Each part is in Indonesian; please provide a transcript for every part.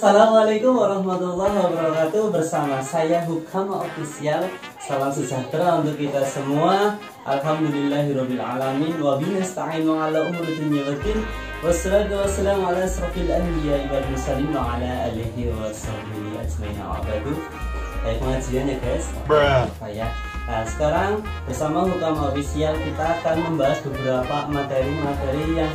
Assalamualaikum warahmatullahi wabarakatuh. Bersama saya Hukama Official. Salam sejahtera untuk kita semua. Alhamdulillahirabbil alamin wa binasta'inu ala umuri dunya waddin. Wassalatu wassalamu ala asrofil anbiya'i wal mursalin wa ala alihi wa sahbihi ajmain. Baik, pengajian ya guys. Ya. Nah, sekarang bersama Hukama Official kita akan membahas beberapa materi-materi yang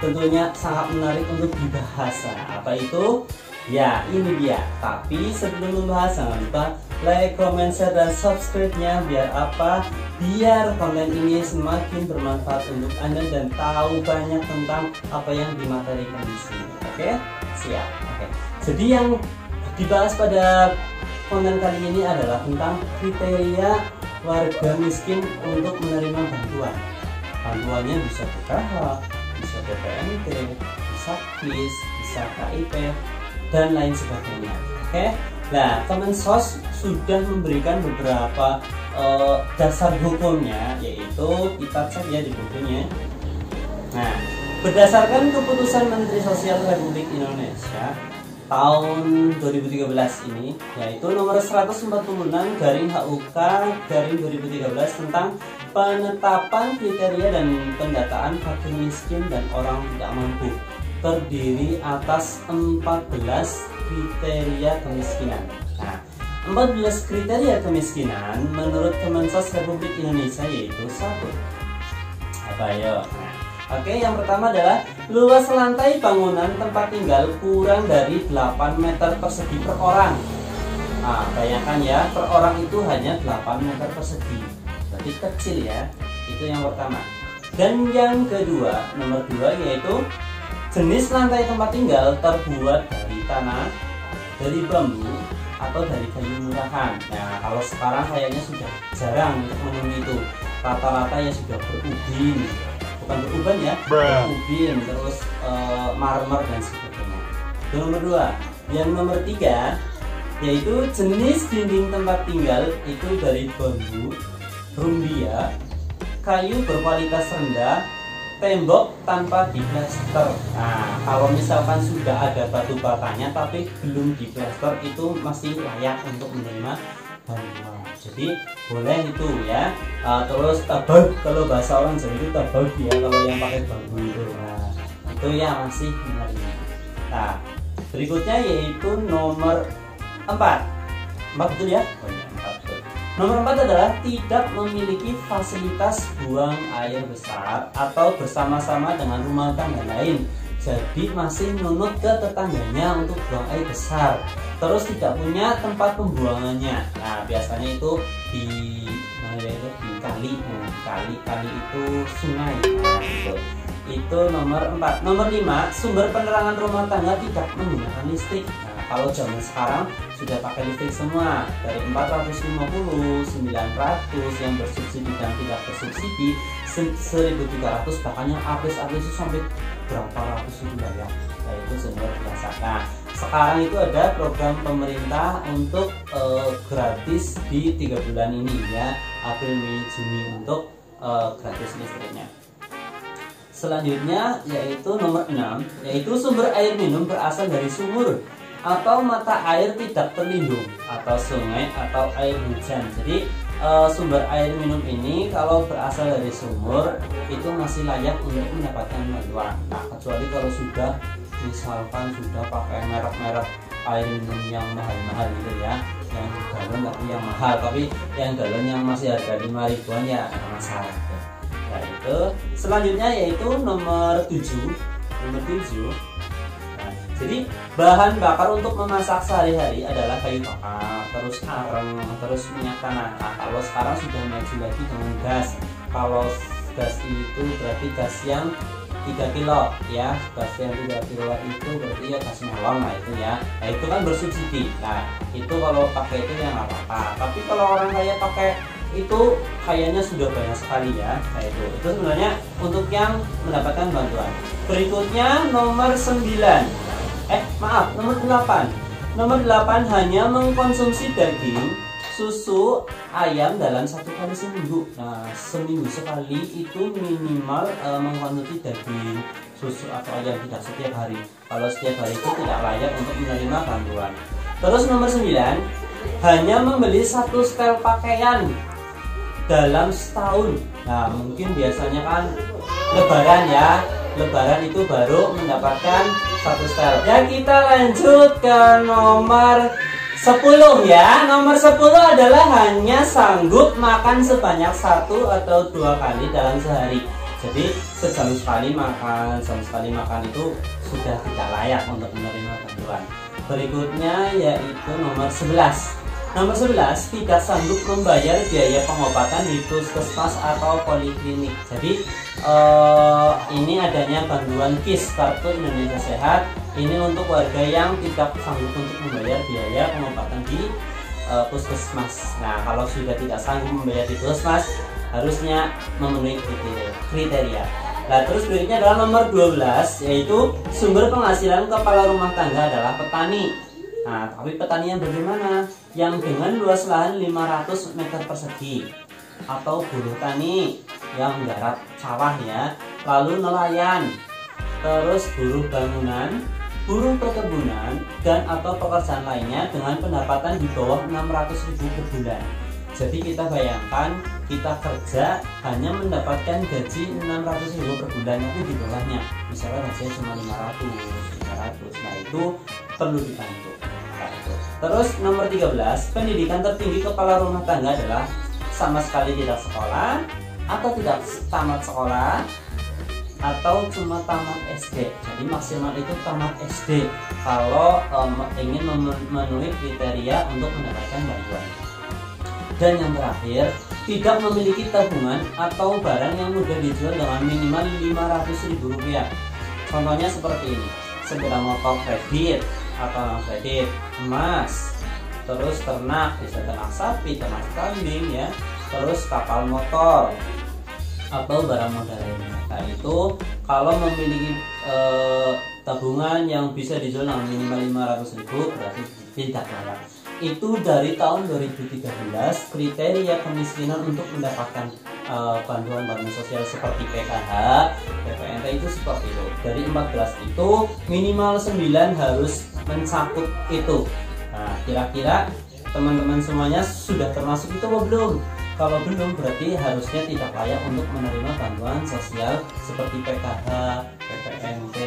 tentunya sangat menarik untuk dibahas. Apa itu? Ya, ini dia. Tapi sebelum membahas, jangan lupa like, comment, share, dan subscribe-nya. Biar apa? Biar konten ini semakin bermanfaat untuk Anda dan tahu banyak tentang apa yang dimaterikan di sini. Oke? Siap. Oke. Jadi yang dibahas pada konten kali ini adalah tentang kriteria warga miskin untuk menerima bantuan. Bantuannya bisa PKH, bisa PPNT, bisa KIS, bisa KIP, dan lain sebagainya. Oke, nah Kemensos sudah memberikan beberapa dasar hukumnya, yaitu kita cek ya di bukunya. Nah, berdasarkan keputusan Menteri Sosial Republik Indonesia tahun 2013 ini, yaitu nomor 146/HUK/2013 tentang penetapan kriteria dan pendataan fakir miskin dan orang tidak mampu, terdiri atas 14 kriteria kemiskinan. Nah, 14 kriteria kemiskinan menurut Kemensos Republik Indonesia yaitu 1. Apa ya? Oke, yang pertama adalah luas lantai bangunan tempat tinggal kurang dari 8 meter persegi per orang. Nah, bayangkan ya, per orang itu hanya 8 meter persegi. Berarti kecil ya. Itu yang pertama. Dan yang kedua, nomor 2 yaitu jenis lantai tempat tinggal terbuat dari tanah, dari bambu, atau dari kayu murahan. Nah, kalau sekarang kayaknya sudah jarang untuk menemui itu. Rata-rata ya sudah berubin. Bukan beruban ya, ubin, terus marmer dan sebagainya. Itu nomor 2. Yang nomor 3 yaitu jenis dinding tempat tinggal itu dari bambu, rumbia, kayu berkualitas rendah, tembok tanpa diplaster. Nah, kalau misalkan sudah ada batu batanya tapi belum diplaster, itu masih layak untuk menerima bantuan. Jadi boleh itu ya. Terus tabag, kalau bahasa orang Jawa itu tabag ya, kalau yang pakai bambu itu. Nah, itu ya masih menerima. Nah, berikutnya yaitu nomor 4. 4 betul ya? Oh iya, 4 betul. Nomor 4 adalah tidak memiliki fasilitas buang air besar atau bersama-sama dengan rumah tangga lain. Jadi masih nunut ke tetangganya untuk buang air besar. Terus tidak punya tempat pembuangannya. Nah, biasanya itu di mana ya, itu di kali. Nah, kali itu sungai. Nah, itu nomor 4. Nomor 5, sumber penerangan rumah tangga tidak menggunakan listrik. Nah, kalau zaman sekarang sudah pakai listrik semua, dari 450, 900 yang bersubsidi dan tidak bersubsidi, 1.300, bahkan yang artis-artis itu sampai berapa ratus itu ya. Nah, itu sumber biasa. Nah, sekarang itu ada program pemerintah untuk gratis di 3 bulan ini ya, April, Mei, Juni, untuk gratis listriknya. Selanjutnya yaitu nomor 6, yaitu sumber air minum berasal dari sumur atau mata air tidak terlindung atau sungai atau air hujan. Jadi sumber air minum ini kalau berasal dari sumur itu masih layak untuk mendapatkan bantuan. Nah, kecuali kalau sudah misalkan sudah pakai merek-merek air minum yang mahal-mahal gitu ya, yang galon tapi yang mahal, tapi yang galon yang masih harga 5 ribuan ya nggak masalah gitu. Nah, itu selanjutnya yaitu nomor 7. Nomor 7. Nah, jadi bahan bakar untuk memasak sehari-hari adalah kayu bakar, terus areng, terus minyak tanah. Nah, kalau sekarang sudah maju lagi dengan gas. Kalau gas itu berarti gas yang 3 kilo ya, gas yang 3 kilo itu berarti ya gas melon. Nah, itu ya, nah itu kan bersubsidi. Nah, itu kalau pakai itu ya nggak apa-apa. Tapi kalau orang kaya pakai itu kayaknya sudah banyak sekali ya. Nah, itu sebenarnya untuk yang mendapatkan bantuan. Berikutnya nomor 9. Nomor 8. Nomor 8 hanya mengkonsumsi daging, susu ayam dalam 1 kali seminggu. Nah, seminggu sekali itu minimal mengkonsumsi daging, susu atau ayam, tidak setiap hari. Kalau setiap hari itu tidak layak untuk menerima bantuan. Terus nomor 9, hanya membeli 1 setel pakaian dalam setahun. Nah, mungkin biasanya kan lebaran ya, lebaran itu baru mendapatkan 1 setel. Ya, kita lanjut ke nomor 10 ya. Nomor 10 adalah hanya sanggup makan sebanyak 1 atau 2 kali dalam sehari. Jadi sejam sekali makan, itu sudah tidak layak untuk menerima bantuan. Berikutnya yaitu nomor 11. Nomor 11, tidak sanggup membayar biaya pengobatan di puskesmas atau poliklinik. Jadi ini adanya bantuan KIS, Kartu Indonesia Sehat. Ini untuk warga yang tidak sanggup untuk membayar biaya pengobatan di puskesmas. Nah, kalau sudah tidak sanggup membayar di puskesmas, harusnya memenuhi kriteria. Nah, terus berikutnya adalah nomor 12, yaitu sumber penghasilan kepala rumah tangga adalah petani. Nah, tapi petani yang bagaimana? Yang dengan luas lahan 500 meter persegi, atau buruh tani yang garap sawah ya, lalu nelayan, terus buruh bangunan, buruh perkebunan, dan atau pekerjaan lainnya dengan pendapatan di bawah 600.000 per bulan. Jadi kita bayangkan, kita kerja hanya mendapatkan gaji 600.000 per bulan, itu di bawahnya misalnya gajinya cuma 500, 300. Nah, itu perlu dibantu. Terus nomor 13, pendidikan tertinggi kepala rumah tangga adalah sama sekali tidak sekolah, atau tidak tamat sekolah, atau cuma tamat SD. Jadi maksimal itu tamat SD kalau ingin memenuhi kriteria untuk mendapatkan bantuan. Dan yang terakhir, tidak memiliki tabungan atau barang yang mudah dijual dengan minimal Rp500.000. Contohnya seperti ini: sepeda motor kredit atau kredit, emas, terus ternak, bisa ternak sapi, ternak kambing ya, terus kapal motor atau barang modal lainnya. Nah, itu kalau memiliki tabungan yang bisa dijual dengan minimal Rp500.000 berarti tidak layak. Itu dari tahun 2013 kriteria kemiskinan untuk mendapatkan bantuan sosial seperti PKH, PPNT itu seperti itu. Dari 14 itu minimal 9 harus mencakup itu. Nah, kira-kira teman-teman semuanya sudah termasuk itu atau belum? Kalau belum, berarti harusnya tidak layak untuk menerima bantuan sosial seperti PKH, PPNT,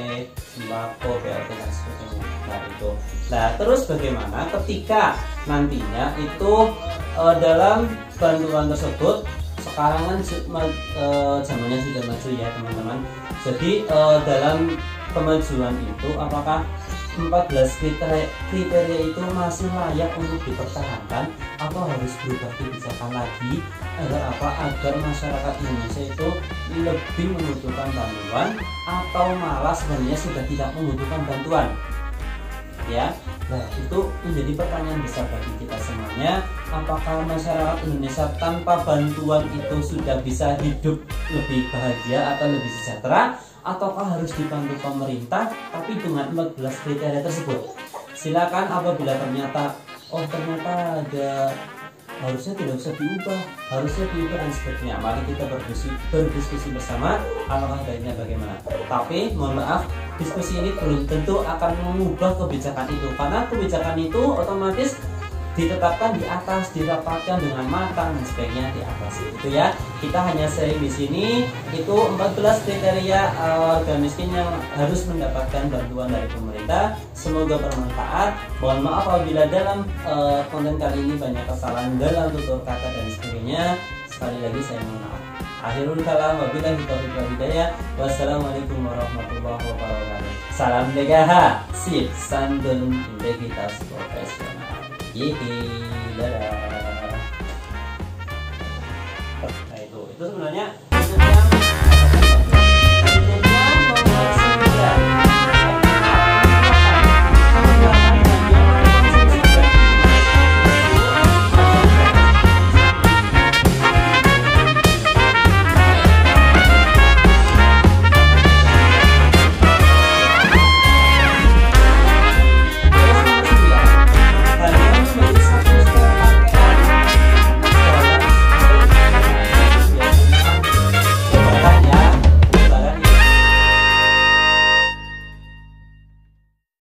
sembako, BLT dan sebagainya. Nah, itu. Nah, terus bagaimana ketika nantinya itu dalam bantuan tersebut, sekarang kan zamannya sudah maju ya teman-teman. Jadi dalam kemajuan itu apakah 14 kriteria itu masih layak untuk dipertahankan atau harus berubah kebijakan lagi agar masyarakat Indonesia itu lebih membutuhkan bantuan atau malah sebenarnya sudah tidak membutuhkan bantuan ya. Nah, itu menjadi pertanyaan besar bagi kita semuanya. Apakah masyarakat Indonesia tanpa bantuan itu sudah bisa hidup lebih bahagia atau lebih sejahtera, ataukah harus dibantu pemerintah tapi dengan 14 kriteria tersebut? Silakan apabila ternyata ada harusnya tidak usah diubah, harusnya diubah dan sebagainya, mari kita berdiskusi bersama apakah baiknya bagaimana. Tapi mohon maaf, diskusi ini belum tentu akan mengubah kebijakan itu, karena kebijakan itu otomatis ditetapkan di atas, dirapatkan dengan matang dan sebagainya di atas itu ya. Kita hanya sharing di sini itu 14 kriteria warga miskin yang harus mendapatkan bantuan dari pemerintah. Semoga bermanfaat. Mohon maaf apabila dalam konten kali ini banyak kesalahan dalam tutur kata dan sebagainya. Sekali lagi saya mohon maaf. Akhirul kalam wabillahi taufiq wal hidayah. Wassalamualaikum warahmatullahi wabarakatuh. Salam DKH, sip santun integritas profesional. Dadah.